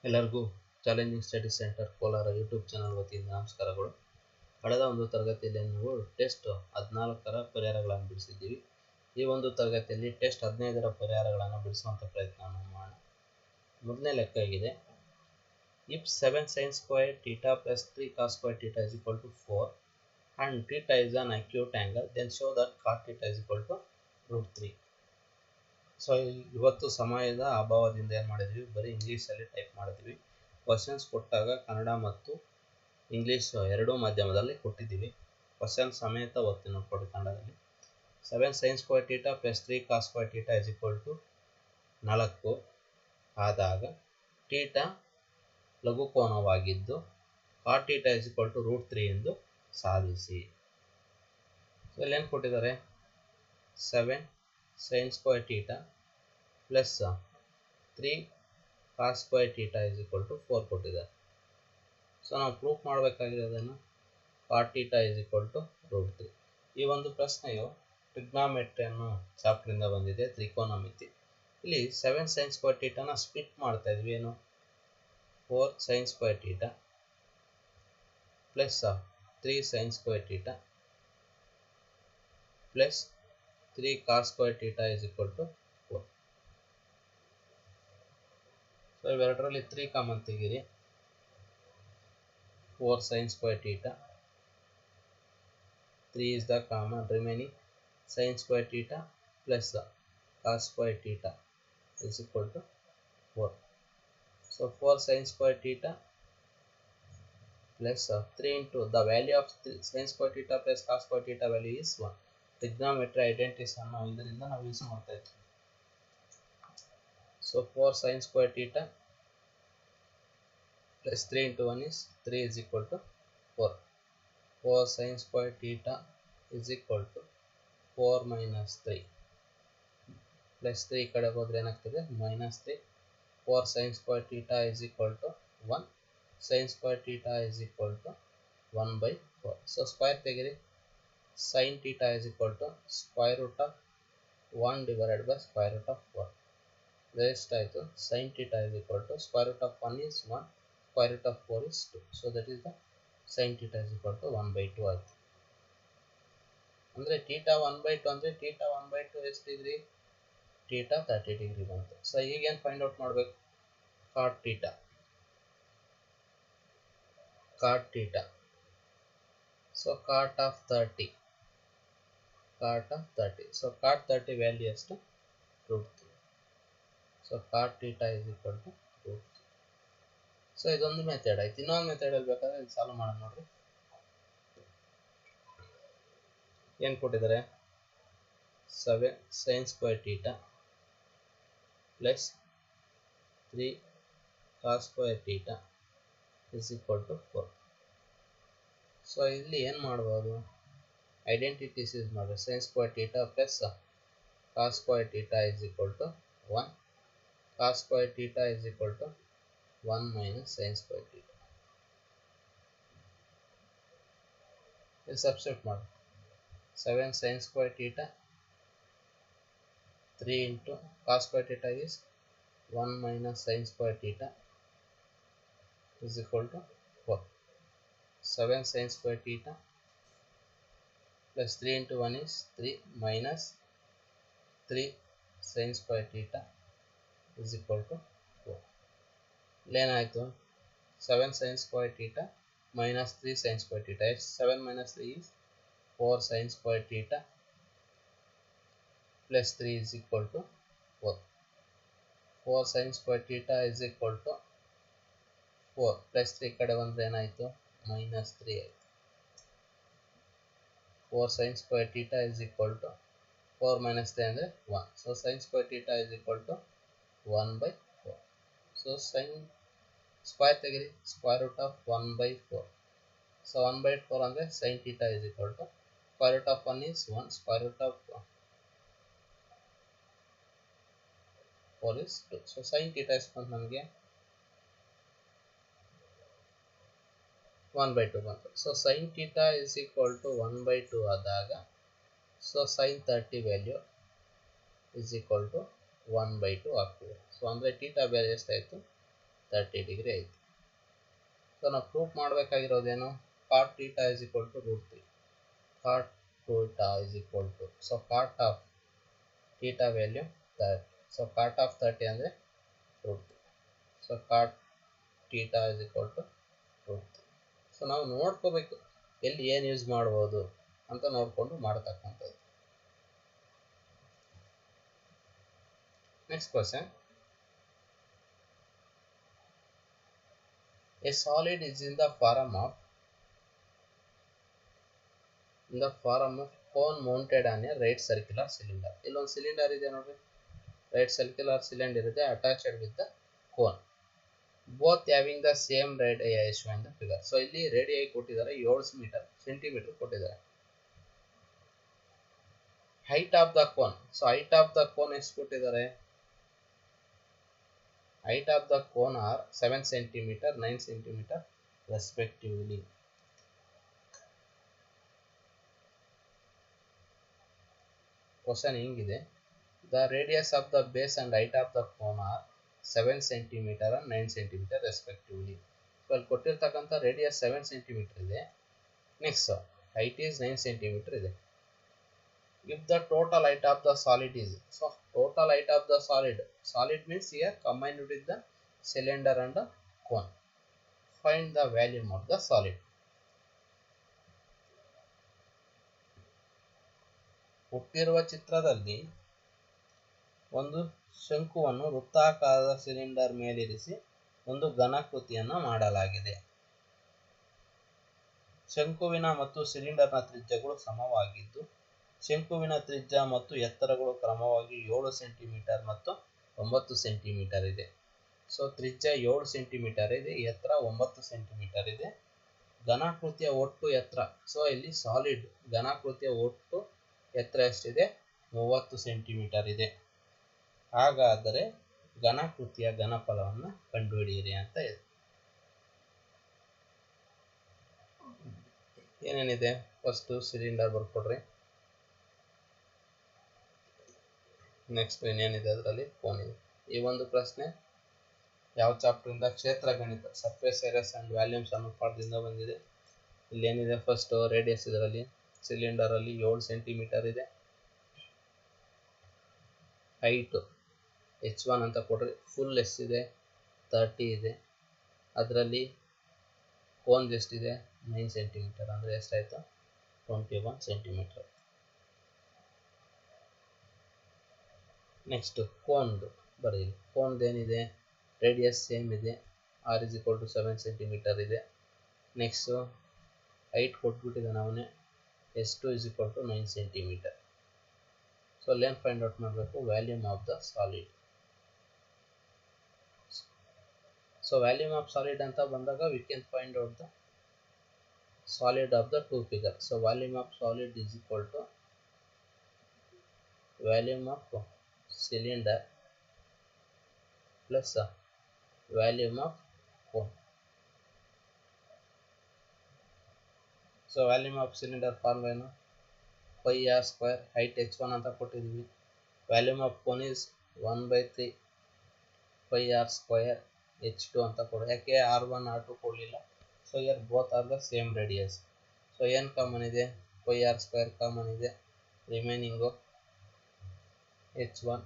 ಎಲ್ಲರಿಗೂ challenging study centre Kolar YouTube channel ವತಿಯಿಂದ ನಮಸ್ಕಾರಗಳು. ಕಳೆದ ಒಂದು ತರಗತಿಯಲ್ಲಿ ನಾವು ಟೆಸ್ಟ್ 14ರ ಪರಿಹಾರಗಳನ್ನು ಬಿಡಿಸಿದ್ದೀವಿ. ಈ ಒಂದು ತರಗತಿಯಲ್ಲಿ ಟೆಸ್ಟ್ 15ರ ಪರಿಹಾರಗಳನ್ನು ಬಿಡಿಸುವಂಥ ಪ್ರಯತ್ನವನ್ನು ಮಾಡೋಣ. ಮೊದಲನೇ ಲೆಕ್ಕ ಆಗಿದೆ. If 7 sin square theta plus 3 cos square theta is equal to 4 and theta is an acute angle, then show that cot theta is equal to √3. So ಇವತ್ತು ಸಮಯದ ಅಭಾವದಿಂದ ಏನು ಮಾಡಿದ್ವಿ, ಬರೀ ಇಂಗ್ಲೀಷಲ್ಲಿ ಟೈಪ್ ಮಾಡಿದ್ವಿ. ಕ್ವಶನ್ಸ್ ಕೊಟ್ಟಾಗ ಕನ್ನಡ ಮತ್ತು ಇಂಗ್ಲೀಷ್ ಎರಡೂ ಮಾಧ್ಯಮದಲ್ಲಿ ಕೊಟ್ಟಿದ್ದೀವಿ. ಕ್ವಶನ್ ಸಮೇತ ಓದ್ತೀನಿ ನೋಡ್ಕೊಡಿ ಕನ್ನಡದಲ್ಲಿ. 7 sin square theta plus 3 cos square theta is equal to 4 ಆದಾಗ theta ಲಘುಕೋನವಾಗಿದ್ದು cot theta is equal to √3 ಎಂದು ಸಾಧಿಸಿ. ಸೊ ಇಲ್ಲೇನು ಕೊಟ್ಟಿದ್ದಾರೆ, 7 sin square theta plus 3 cos square theta is equal to 4 ಕೊಟ್ಟಿದ್ದಾರೆ. ಸೊ ನಾವು proof ಮಾಡಬೇಕಾಗಿರೋದನ್ನು cot theta is equal to √3. ಈ ಒಂದು ಪ್ರಶ್ನೆಯು ಟ್ರಿಗ್ನಾಮೆಟ್ರಿ ಅನ್ನೋ ಚಾಪ್ಟರಿಂದ ಬಂದಿದೆ, ತ್ರಿಕೋನಮಿತಿ. ಇಲ್ಲಿ 7 sin square theta ನ ಸ್ಪ್ಲಿಟ್ ಮಾಡ್ತಾ ಇದ್ವಿ. ಏನು, 4 sin square theta plus 3 sin square theta plus 3 cos square theta is equal to 4. So ಇವೆರಡರಲ್ಲಿ 3 ಕಾಮನ್ ತೆಗೀರಿ. 4 sin square theta, 3 is the common remaining, sin square theta plus cos square theta is equal to 4. So 4 sin square theta plus 3 into the value of sin square theta plus cos square theta value is 1. Trigonometry identities ಅನ್ನೋ ಇದರಿಂದ ನಾವು use ಮಾಡ್ತಾ ಇದ್ದೀವಿ. So 4 sin square theta plus 3 into 1 is 3 is equal to 4. 4 sin square theta is equal to 4 minus 3 plus 3 ಕಡೆ ಹೋದ್ರೆ ಏನಾಗ್ತದೆ, minus 3. 4 sin square theta is equal to 1. sin square theta is equal to 1 by 4. So square ತೆಗಿರಿ. sin theta is equal to square root of 1 divided by square root of 4. Rest ಆಯಿತು. sin theta is equal to square root of 1 is 1, square root of 4 is 2. So that is the sin theta is equal to 1 by 2 ಆಯಿತು. ಅಂದರೆ theta 1 by 2 ಅಂದರೆ theta 1 by 2 ಎಷ್ಟು degree, theta 30 degree ಬಂತು. So ಈಗೇನು find out ಮಾಡಬೇಕು, cot theta. cot theta. So cot of 30. cot of 30. So cot 30 value ಎಷ್ಟು, √3. So cot theta is equal to √3. So ಇದೊಂದು method ಆಯ್ತು. ಇನ್ನೊಂದು ಮೆಥಡಲ್ಲಿ ಬೇಕಾದ್ರೆ ಇದು ಸಾಲ್ವ್ ಮಾಡೋಣ ನೋಡ್ರಿ. ಏನು ಕೊಟ್ಟಿದ್ದಾರೆ, 7 sin square theta plus 3 cos square theta is equal to 4. So ಇಲ್ಲಿ ಏನು ಮಾಡ್ಬೋದು, ಐಡೆಂಟಿಟೀಸ್ ಯೂಸ್ ಮಾಡಿದ್ರೆ sin square theta plus cos square theta is equal to 1. cos square theta is equal to 1 minus sin square theta. ಇಲ್ಲಿ substitute ಮಾಡಿ. 7 sin square theta 3 into cos square theta is 1 minus sin square theta is equal to 4. 7 sin square theta plus 3 into 1 is 3 minus 3 sin square theta is equal to 4. ಏನಾಯಿತು, 7 sin square theta minus 3 sin square theta. 7 minus 3 is 4 sin square theta plus 3 is equal to 4. 4 sin square theta is equal to 4 plus 3 ಕಡೆ ಬಂದರೆ ಏನಾಯಿತು, minus 3 ಆಯಿತು. 4 sin square theta is equal to 4 minus 3 ಅಂದರೆ 1. So sin square theta is equal to 1 by 4. So sin square ತೆಗಿರಿ, square root of 1 by 4. So 1 by 4 ಅಂದರೆ sin theta is equal to square root of 1 is 1, square root of 4 is 2. So sin theta is ನಮಗೆ 1 by 2 ಬಂತು. So sin theta is equal to 1 by 2 ಆದಾಗ so sin 30 value is equal to 1 by 2 ಆಗ್ತದೆ. So ಅಂದರೆ theta value ಎಷ್ಟಾಯಿತು, 30 degree ಐತಿ. So ನಾವು proof ಮಾಡಬೇಕಾಗಿರೋದೇನು, cot theta is equal to √3. cot theta is equal to, so cot of theta value 30. So cot of 30 ಅಂದರೆ √3. So cot theta is equal to √3. So ನಾವು ನೋಡ್ಕೋಬೇಕು ಎಲ್ಲಿ ಏನು use ಮಾಡ್ಬೋದು ಅಂತ ನೋಡಿಕೊಂಡು ಮಾಡತಕ್ಕಂಥದ್ದು. Next question, a solid is in the form of cone mounted on a right circular cylinder. ಇಲ್ಲೊಂದು ಸಿಲಿಂಡರ್ ಇದೆ ನೋಡ್ರಿ, ರೈಟ್ ಸರ್ಕ್ಯುಲರ್ ಸಿಲಿಂಡರ್ ಇದೆ attached with the cone, both having the same radius in the figure. So ಇಲ್ಲಿ radius ಕೊಟ್ಟಿದ್ದಾರೆ 7 centimetre ಕೊಟ್ಟಿದ್ದಾರೆ. Height of the cone, so height of the cone ಎಷ್ಟು ಕೊಟ್ಟಿದ್ದಾರೆ, height of the cone are 7 cm, 9 cm respectively. Question ಹಿಂಗಿದೆ, the radius of the base and height of the cone are 7 cm and 9 cm respectively. So ಅಲ್ಲಿ ಕೊಟ್ಟಿರ್ತಕ್ಕಂಥ radius 7 cm ಇದೆ, next height is 9 cm ಇದೆ. If the total height of the solid is, so total height of the solid means here combined with the cylinder and the cone. Find the volume of the solid. ಕೊಟ್ಟಿರುವ ಚಿತ್ರದಲ್ಲಿ ಒಂದು ಶಂಕುವನ್ನು ವೃತ್ತಾಕಾರದ cylinder ಮೇಲಿರಿಸಿ ಒಂದು ಘನಾಕೃತಿಯನ್ನು ಮಾಡಲಾಗಿದೆ. ಶಂಕುವಿನ ಮತ್ತು ಸಿಲಿಂಡರ್ನ ತ್ರಿಜ್ಯಗಳು ಸಮವಾಗಿದ್ದು ಶಂಕುವಿನ ತ್ರಿಜ್ಯ ಮತ್ತು ಎತ್ತರಗಳು ಕ್ರಮವಾಗಿ 7 ಸೆಂಟಿಮೀಟರ್ ಮತ್ತು 9 ಸೆಂಟಿಮೀಟರ್ ಇದೆ. ಸೊ ತ್ರಿಜ್ಯ 7 ಸೆಂಟಿಮೀಟರ್ ಇದೆ, ಎತ್ತರ 9 ಸೆಂಟಿಮೀಟರ್ ಇದೆ. ಘನಾಕೃತಿಯ ಒಟ್ಟು ಎತ್ತರ, ಸೊ ಇಲ್ಲಿ ಸಾಲಿಡ್ ಘನಾಕೃತಿಯ ಒಟ್ಟು ಎತ್ತರ ಎಷ್ಟಿದೆ, 30 ಸೆಂಟಿಮೀಟರ್ ಇದೆ. ಹಾಗಾದರೆ ಘನಾಕೃತಿಯ ಘನಫಲವನ್ನು ಕಂಡುಹಿಡಿಯಿರಿ ಅಂತ ಇದೆ. ಏನೇನಿದೆ, ಫಸ್ಟ್ ಸಿಲಿಂಡರ್ ಬರ್ಕೊಡ್ರಿ, ನೆಕ್ಸ್ಟ್ ಏನೇನಿದೆ ಅದರಲ್ಲಿ ಕೋನ್ ಇದೆ. ಈ ಒಂದು ಪ್ರಶ್ನೆ ಯಾವ ಚಾಪ್ಟರಿಂದ, ಕ್ಷೇತ್ರ ಗಣಿತ, ಸರ್ಫೇಸ್ ಏರಿಯಾಸ್ ಅಂಡ್ ವ್ಯಾಲ್ಯೂಮ್ಸ್ ಅನ್ನೋ ಪಾಠದಿಂದ ಬಂದಿದೆ. ಇಲ್ಲಿ ಏನಿದೆ, ಫಸ್ಟ್ ರೇಡಿಯಸ್ ಇದರಲ್ಲಿ ಸಿಲಿಂಡರ್ ಅಲ್ಲಿ 7 ಸೆಂಟಿಮೀಟರ್ ಇದೆ. ಹೈಟ್ h1 ಅಂತ ಕೊಡ್ರಿ, ಫುಲ್ ಎಷ್ಟಿದೆ 30 ಇದೆ. ಅದರಲ್ಲಿ ಕೋನ್ ಎಷ್ಟಿದೆ 9 ಸೆಂಟಿಮೀಟರ್, ಅಂದರೆ ಎಷ್ಟಾಯಿತು 21 ಸೆಂಟಿಮೀಟರ್. ನೆಕ್ಸ್ಟ್ ಕೋನ್ದು ಬರೀಲಿ, ಕೋನ್ದು ಏನಿದೆ, ರೇಡಿಯಸ್ ಸೇಮ್ ಇದೆ, r is equal to 7 centimetre ಇದೆ. ನೆಕ್ಸ್ಟು ಹೈಟ್ ಕೊಟ್ಬಿಟ್ಟಿದ್ದಾನೆ ಅವನೇ, s2 is equal to 9 centimetre. So length find out ಮಾಡಬೇಕು, volume of the solid. So volume of solid ಅಂತ ಬಂದಾಗ we can find out the solid of the two figure. So volume of solid is equal to volume of cylinder plus volume of cone. So volume of cylinder form ಏನು, πr², height h1 ಅಂತ ಕೊಟ್ಟಿದ್ದೀವಿ. Volume of cone is 1/3 πr² h2 ಅಂತ ಕೊಡಿ. ಯಾಕೆ r1 r2 ಕೊಡಲಿಲ್ಲ, so here both are the same radius. So ಏನು common ಇದೆ, πr² common ಇದೆ, ರಿಮೈನಿಂಗು h1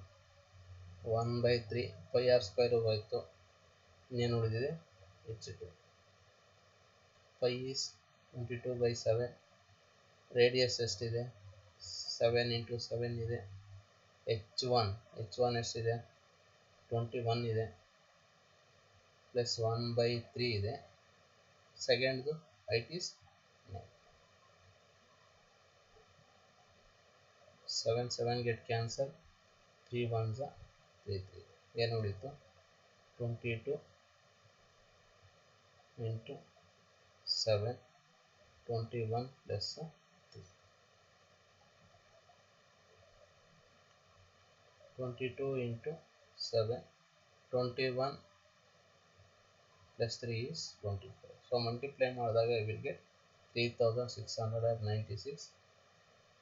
1/3 πr² ಹೋಯಿತು, ಇನ್ನೇನು ಉಳಿದಿದೆ h2. π is 22/7, ರೇಡಿಯಸ್ ಎಷ್ಟಿದೆ 7 × 7 ಇದೆ. h1 ಎಷ್ಟಿದೆ 21 ಇದೆ, ಪ್ಲಸ್ 1/3 ಇದೆ. ಸೆಕೆಂಡ್ದು height is 7 7 get cancel, 3 1s 3 3. ಏನು ಉಳಿತು 22 × 7, 21 plus 3, 22 × 7, 21 plus 3 is 24. So multiply ಮಾಡಿದಾಗ I will get 3696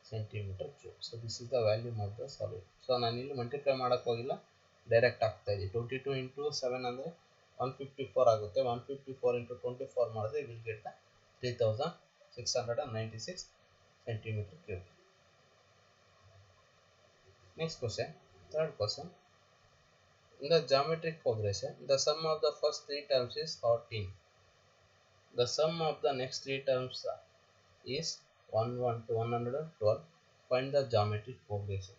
centimeter cube. So this is the volume of the solid. So ನಾನು ಇಲ್ಲಿ ಮಲ್ಟಿಪ್ಲೈ ಮಾಡೋಕ್ಕೆ ಹೋಗಿಲ್ಲ, ಡೈರೆಕ್ಟ್ ಆಗ್ತಾ ಇದೆ. 22 × 7 ಅಂದರೆ 154 ಆಗುತ್ತೆ. 154 into 24 ಮಾಡಿದ್ರೆ will get the 3696 centimeter cube. Next question, third question. In the geometric progression, the sum of the first three terms is 14. The sum of the next three terms is 1 to 112. Find the geometric progression.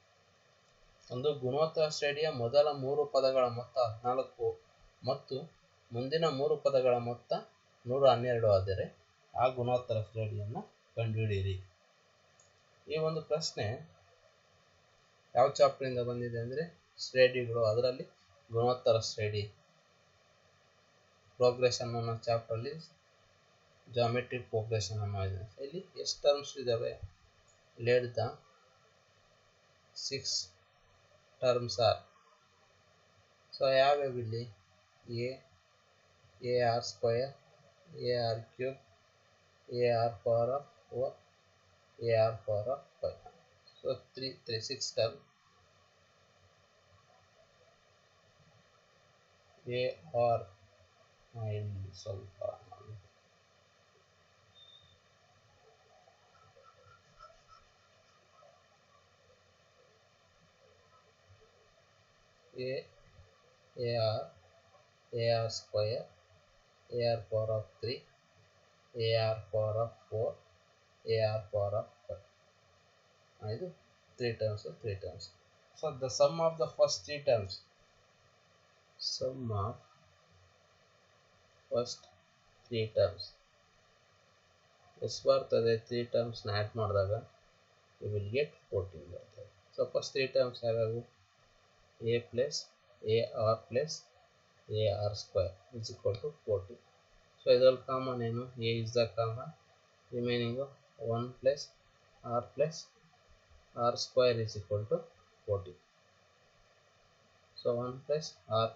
ಒಂದು ಗುಣೋತ್ತರ ಶ್ರೇಣಿಯ ಮೊದಲ ಮೂರು ಪದಗಳ ಮೊತ್ತ 14 ಮತ್ತು ಮುಂದಿನ ಮೂರು ಪದಗಳ ಮೊತ್ತ 112 ಆದರೆ ಆ ಗುಣೋತ್ತರ ಶ್ರೇಣಿಯನ್ನು ಕಂಡುಹಿಡಿಯಿರಿ. ಈ ಒಂದು ಪ್ರಶ್ನೆ ಯಾವ ಚಾಪ್ಟರ್ ಇಂದ ಬಂದಿದೆ ಅಂದರೆ ಶ್ರೇಣಿಗಳು, ಅದರಲ್ಲಿ ಗುಣೋತ್ತರ ಶ್ರೇಣಿ ಪ್ರೋಗ್ರೆಷನ್ ಅನ್ನೋ ಚಾಪ್ಟರ್ ಅಲ್ಲಿ ಜಾಮೆಟ್ರಿಕ್ ಪ್ರೋಗ್ರೆಷನ್ ಅನ್ನೋ ಇದೆ. ಇಲ್ಲಿ ಎಷ್ಟು ಟರ್ಮ್ಸ್ ಇದಾವೆ? Let the 6 terms are. So ಯಾವ್ಯಾವ ಇಲ್ಲಿ a r square, a r cube, a r power of 4, a r power of 5. So 6 terms. a r ಇಲ್ಲಿ ಸ್ವಲ್ಪ a r square, a r power of 3, a r power of 4, a r power of 5. ಇದು 3 terms. So the sum of the first 3 terms, sum of first 3 terms ಎಷ್ಟು ಬರ್ತದೆ? 3 terms ನ add ಮಾಡಿದಾಗ you will get 14 ಬರ್ತದೆ. So first 3 terms ಯಾವ್ಯಾವು? a plus ar plus ar square is equal to 14. So ಇದರಲ್ಲಿ common ಏನು? a is the common, remaining 1 plus r square is equal to 14. So 1 plus r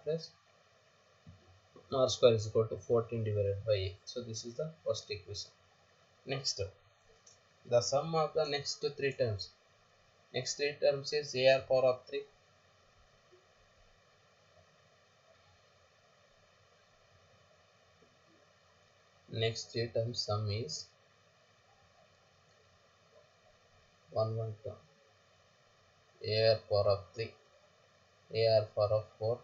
square is equal to 14 divided by a. So this is the first equation. Next, the sum of the next 3 terms. Next 3 terms is ar power of 3, next 3 terms sum is 112, ar power of 3, ar power of 4,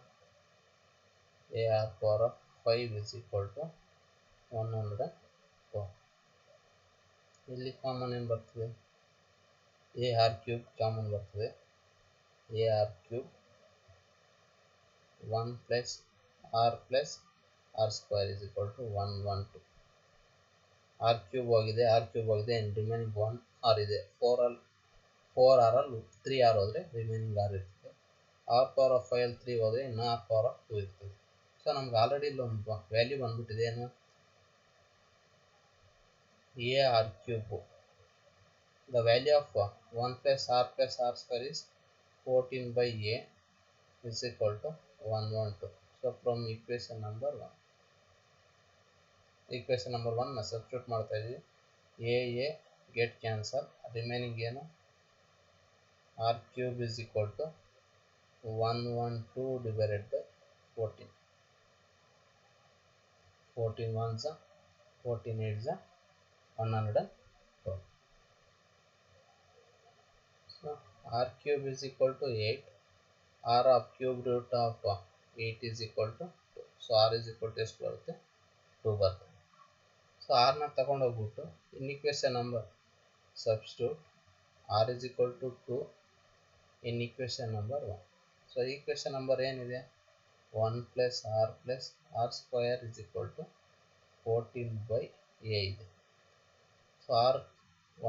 ar power of 5 is equal to 104. ಇಲ್ಲಿ common ಏನು ಬರ್ತದೆ? ar cube common ಬರ್ತದೆ. ar cube 1 plus r square is equal to 112. r cube ಹೋಗಿದೆ and remaining 1 r ಇದೆ. 4 r ಅಲ್ಲಿ 3 r ಹೋದ್ರೆ remaining r ಇರ್ತದೆ. r power of 5 ಅಲ್ಲಿ 3 ಹೋದ್ರೆ ಇನ್ನು r power of 2 ಇರ್ತದೆ. ಸೊ ನಮ್ಗೆ ಆಲ್ರೆಡಿ ಇಲ್ಲಿ ಒಂದು ವ್ಯಾಲ್ಯೂ ಬಂದ್ಬಿಟ್ಟಿದೆ. ಏನು? ar cube, the value of 1 plus r square is 14 by a is equal to 112. So from equation number 1 ನ ಸಬ್ಸ್ಟಿಟ್ಯೂಟ್ ಮಾಡ್ತಾ ಇದೀವಿ. a get cancel, remaining ಏನು? r cube is equal to 112 divided by 14. 14 ones 14 8s 112. So r cube is equal to 8. r of cube root of 8 is equal to 2. So r is equal to ಎಷ್ಟು ಬರುತ್ತೆ? 2 ಬರುತ್ತೆ. So r ನ ತಗೊಂಡು ಹೋಗ್ಬಿಟ್ಟು in equation number substitute r is equal to 2 in equation number 1. So equation number ಏನಿದೆ? 1 plus r square is equal to 14 by a ಇದೆ. So r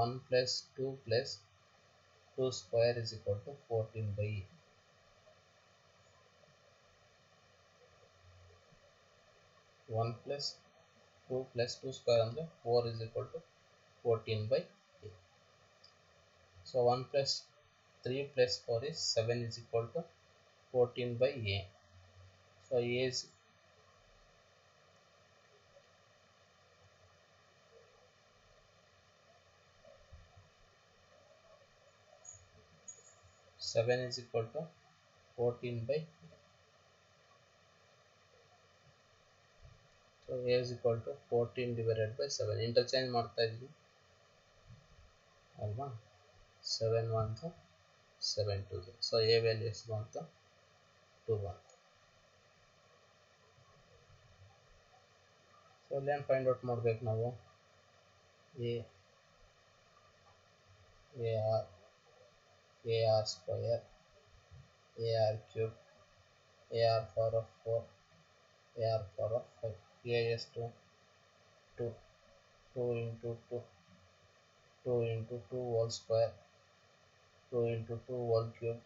1 plus 2 square is equal to 14 by a. 1 plus 2 square ಅಂದರೆ 4 is equal to 14 by a. So 1 plus 3 plus 4 is 7 is equal to 14 by a. So a is 7 is equal to 14 by so a is equal to 14 divided by 7. Interchange ಮಾಡ್ತಾ ಇದ್ದೀವಿ ಅಲ್ವಾ. 7 1 7 2. So a value ಎಷ್ಟು ಬಂತು? 2 ಬಂತು. So ಅಲ್ಲೇನು find out ಮಾಡ್ಬೇಕು ನಾವು? ar square, ar cube, ar power of 4, ar power of 5. a is 2 into 2 into 2 whole square, 2 into 2 whole cube,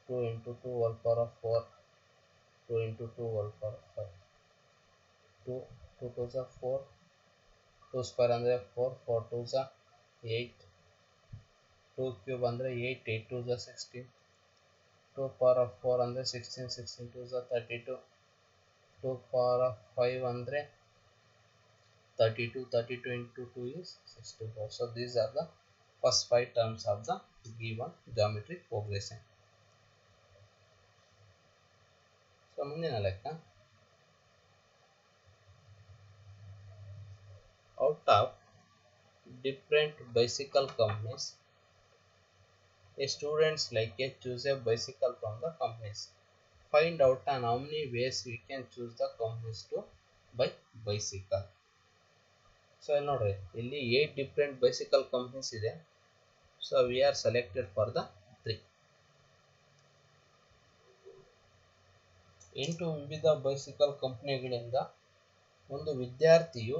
2 into 2 whole power of 4, 2 into 2 whole power of 5. 2 2 is 4, 2 square ಅಂದರೆ 4, 4 2 is 8, 2 cube ಅಂದರೆ 8, 8 2 is 16, 2 power of 4 ಅಂದರೆ 16, 16 2 is 32, 2 power of 5 ಅಂದರೆ 32, 32 into 2 is 64. So these are the first 5 terms of the given geometric progression. So ಮುಂದಿನ ಲೆಕ್ಕ, out of different bicycle companies, a students like a choose a bicycle from the companies. Find out on how many ways we can choose the companies to buy bicycle. So ಇಲ್ಲಿ ನೋಡ್ರಿ, ಇಲ್ಲಿ 8 different bicycle companies ಇದೆ. So we are selected for the 3. 8 ವಿವಿಧ bicycle ಕಂಪನಿಗಳಿಂದ ಒಂದು ವಿದ್ಯಾರ್ಥಿಯು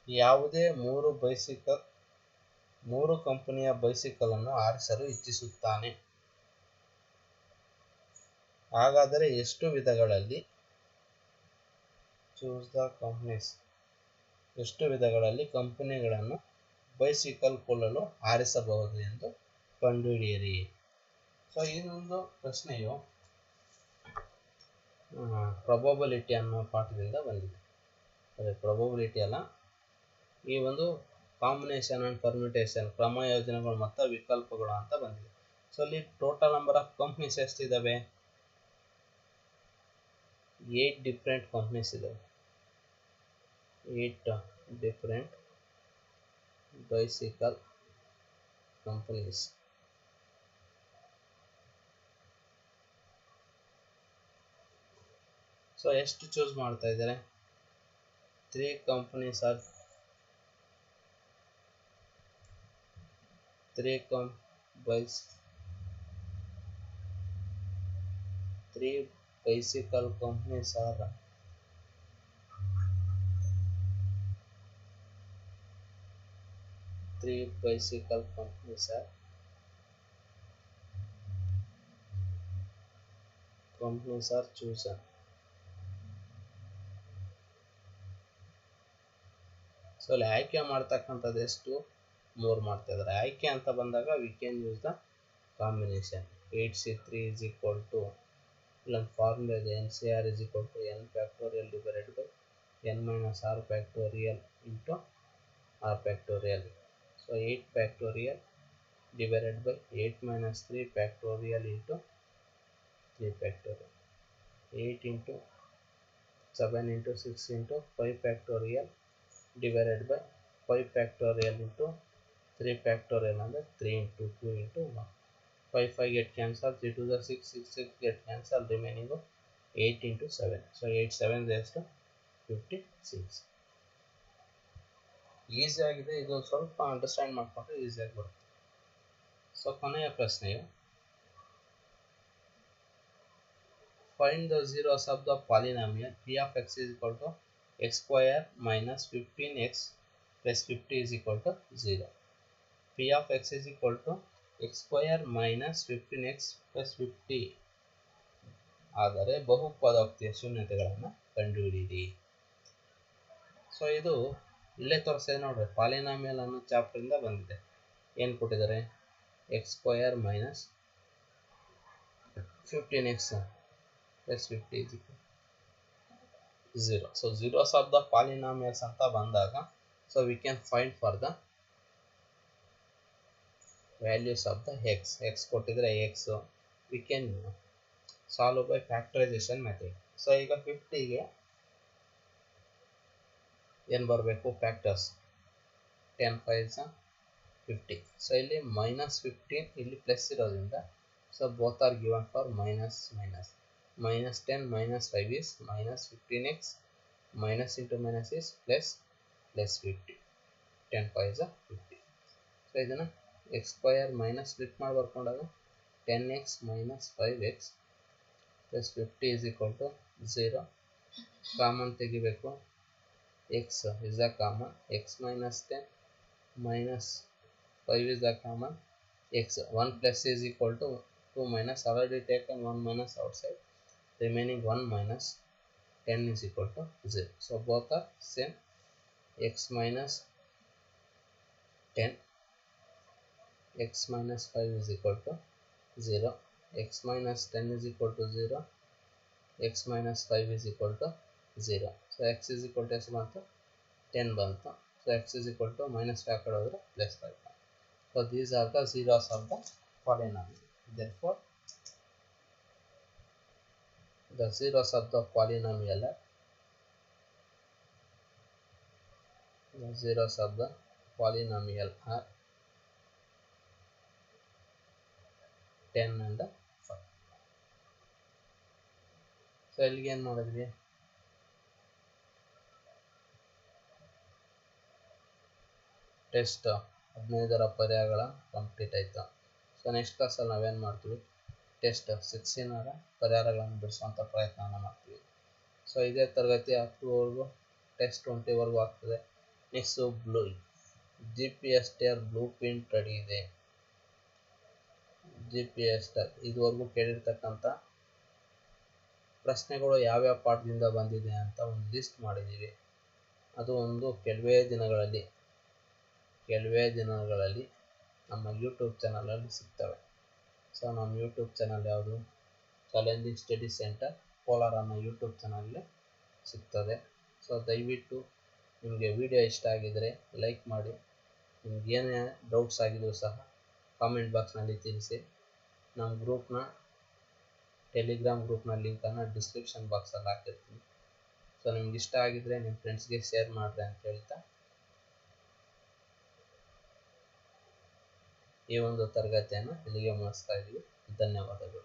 ಯಾವುದೇ 3 ಕಂಪನಿಯ ಬೈಸಿಕಲ್ ಅನ್ನು ಆರಿಸಲು ಇಚ್ಛಿಸುತ್ತಾನೆ. ಹಾಗಾದರೆ ಎಷ್ಟು ವಿಧಗಳಲ್ಲಿ ಚೂಸ್ ದ ಕಂಪನೀಸ್, ಎಷ್ಟು ವಿಧಗಳಲ್ಲಿ ಕಂಪನಿಗಳನ್ನು ಬೈಸಿಕಲ್ ಕೊಳ್ಳಲು ಆರಿಸಬಹುದು ಎಂದು ಕಂಡುಹಿಡಿಯಿರಿ. ಸೊ ಇದೊಂದು ಪ್ರಶ್ನೆಯು ಪ್ರೊಬಬಿಲಿಟಿ ಅನ್ನೋ ಪಾಠದಿಂದ ಬಂದಿದೆ. ಅದೇ ಪ್ರೊಬಬಿಲಿಟಿ ಅಲ್ಲ, ಈ ಒಂದು ಕಾಂಬಿನೇಷನ್ ಆ್ಯಂಡ್ ಪರ್ಮ್ಯುಟೇಷನ್, ಕ್ರಮ ಯೋಜನೆಗಳು ಮತ್ತು ವಿಕಲ್ಪಗಳು ಅಂತ ಬಂದಿದೆ. ಸೊ ಅಲ್ಲಿ ಟೋಟಲ್ ನಂಬರ್ ಆಫ್ ಕಂಪ್ನೀಸ್ ಎಷ್ಟಿದ್ದಾವೆ? 8 ಡಿಫ್ರೆಂಟ್ ಕಂಪ್ನೀಸ್ ಇದ್ದಾವೆ. 8 different bicycle companies. ಸೊ ಎಷ್ಟು ಚೂಸ್ ಮಾಡ್ತಾ ಇದ್ದಾರೆ? 3 companies are 3 bicycle companies are chosen. So ಅಲ್ಲಿ ಆಯ್ಕೆ ಮಾಡ್ತಕ್ಕಂಥದ್ದು ಎಷ್ಟು? 3 ಮಾಡ್ತಾ ಇದ್ದಾರೆ. ಆಯ್ಕೆ ಅಂತ ಬಂದಾಗ we can use the combination. 8C3 is equal to, ಇಲ್ಲೊಂದು ಫಾರ್ಮುಲಾ ಇದೆ, NCR is equal to n factorial divided by n minus r factorial into r factorial. So 8 factorial divided by 8 minus 3 factorial into 3 factorial. 8 into 7 into 6 into 5 factorial divided by 5 factorial into 3 factorial ಅಂದರೆ 3 into 2 into 1. 5 5 get cancelled, 3 2 is 6, 6 6 get cancelled, remaining 8 into 7. So 8 7 is 56. Easy ಆಗಿದೆ, ಇದು ಸ್ವಲ್ಪ understand ಮಾಡಿಕೊಂಡ್ರೆ ಈಸಿಯಾಗಿ ಬರುತ್ತೆ. So ಕೊನೆಯ ಪ್ರಶ್ನೆಯು, find the zeros of the polynomial p of x is equal to x square minus 15x plus 50 is equal to 0. p of x is equal to x square minus 15x plus 50 ಆದರೆ ಬಹುಪದೋಕ್ತಿಯ ಶೂನ್ಯತೆಗಳನ್ನು ಕಂಡುಹಿಡಿಯಿರಿ. So ಇದು ಇಲ್ಲೇ ತೋರಿಸಿದೆ ನೋಡ್ರಿ, polynomial ಅನ್ನೋ ಚಾಪ್ಟರಿಂದ ಬಂದಿದೆ. ಏನು ಕೊಟ್ಟಿದ್ದಾರೆ? X square minus 15x plus 50 is equal to 0. So zeros of the polynomials ಅಂತ ಬಂದಾಗ, so we can find for the values of the x. x ಕೊಟ್ಟಿದ್ರೆ x we can solve by factorisation method. So ಈಗ 50ಗೆ ಏನು ಬರಬೇಕು, factors 10 5 50. So ಇಲ್ಲಿ -15 ಇಲ್ಲಿ plus ಇರೋದ್ರಿಂದ so both are given for minus minus. -10 -5 is -15x, minus into minus is plus 50. 10 5 50. So ಇದನ್ನು x square minus split ಮಾಡಿ ಬರ್ಕೊಂಡಾಗ 10x minus 5x plus 50 is equal to 0. Common ತೆಗಿಬೇಕು, x is a common, x minus 10 minus 5 is a common, x 1 plus is equal to 2 minus, already taken 1 minus outside, remaining 1 minus 10 is equal to 0. So both are same. X minus 10, x minus 5 is equal to 0, x minus 10 is equal to 0, x minus 5 is equal to 0. So x is equal to ಎಷ್ಟು ಬಂತು, 10 ಬಂತು. So x is equal to minus 5 ಕಡೆ ಹೋದರೆ plus 5. So these are the zeros of the polynomial. Therefore the zeros of the polynomial are 10 and 5. So ಇಲ್ಲಿಗೆ ಏನು ಮಾಡಿದ್ವಿ, test 15ರ ಪರ್ಯಾಯಗಳ complete ಆಯಿತು. So next ಕ್ಲಾಸಲ್ಲಿ ನಾವೇನು ಮಾಡ್ತೀವಿ, ಟೆಸ್ಟ್ 16ರ ಪರಿಹಾರಗಳನ್ನು ಬಿಡಿಸುವಂಥ ಪ್ರಯತ್ನವನ್ನು ಮಾಡ್ತೀವಿ. ಸೊ ಇದೇ ತರಗತಿ 10ವರೆಗೂ, ಟೆಸ್ಟ್ 20ವರೆಗೂ ಆಗ್ತದೆ. Next GPSTR blue print ready ಇದೆ. GPSTR ಇದುವರೆಗೂ ಕೇಳಿರ್ತಕ್ಕಂಥ ಪ್ರಶ್ನೆಗಳು ಯಾವ್ಯಾವ ಪಾಠದಿಂದ ಬಂದಿದೆ ಅಂತ ಒಂದು ಲಿಸ್ಟ್ ಮಾಡಿದ್ದೀವಿ. ಅದು ಒಂದು ಕೆಲವೇ ದಿನಗಳಲ್ಲಿ ನಮ್ಮ ಯೂಟ್ಯೂಬ್ ಚಾನಲಲ್ಲಿ ಸಿಗ್ತವೆ. ಸೊ ನಮ್ಮ ಯೂಟ್ಯೂಬ್ ಚಾನಲ್ ಯಾವುದು, ಚಾಲೆಂಜಿಂಗ್ ಸ್ಟಡಿ ಸೆಂಟರ್ ಕೋಲಾರ ಅನ್ನೋ ಯೂಟ್ಯೂಬ್ ಚಾನಲಲ್ಲಿ ಸಿಗ್ತದೆ. ಸೊ ದಯವಿಟ್ಟು ನಿಮಗೆ ವಿಡಿಯೋ ಇಷ್ಟ ಆಗಿದರೆ ಲೈಕ್ ಮಾಡಿ. ನಿಮ್ಗೆ ಏನೇ ಡೌಟ್ಸ್ ಆಗಿದ್ರು ಸಹ ಕಾಮೆಂಟ್ ಬಾಕ್ಸ್ನಲ್ಲಿ ತಿಳಿಸಿ. ನಮ್ಮ ಗ್ರೂಪ್ನ ಟೆಲಿಗ್ರಾಮ್ ಗ್ರೂಪ್ನ ಲಿಂಕನ್ನು ಡಿಸ್ಕ್ರಿಪ್ಷನ್ ಬಾಕ್ಸಲ್ಲಿ ಹಾಕಿರ್ತೀನಿ. ಸೊ ನಿಮ್ಗೆ ಇಷ್ಟ ಆಗಿದ್ರೆ ನಿಮ್ಮ ಫ್ರೆಂಡ್ಸ್ಗೆ ಶೇರ್ ಮಾಡಿರಿ ಅಂತ ಹೇಳ್ತಾ ಈ ಒಂದು ತರಗತಿಯನ್ನು ಇಲ್ಲಿಗೆ ಮುಗಿಸ್ತಾ ಇದ್ದೀವಿ. ಧನ್ಯವಾದಗಳು.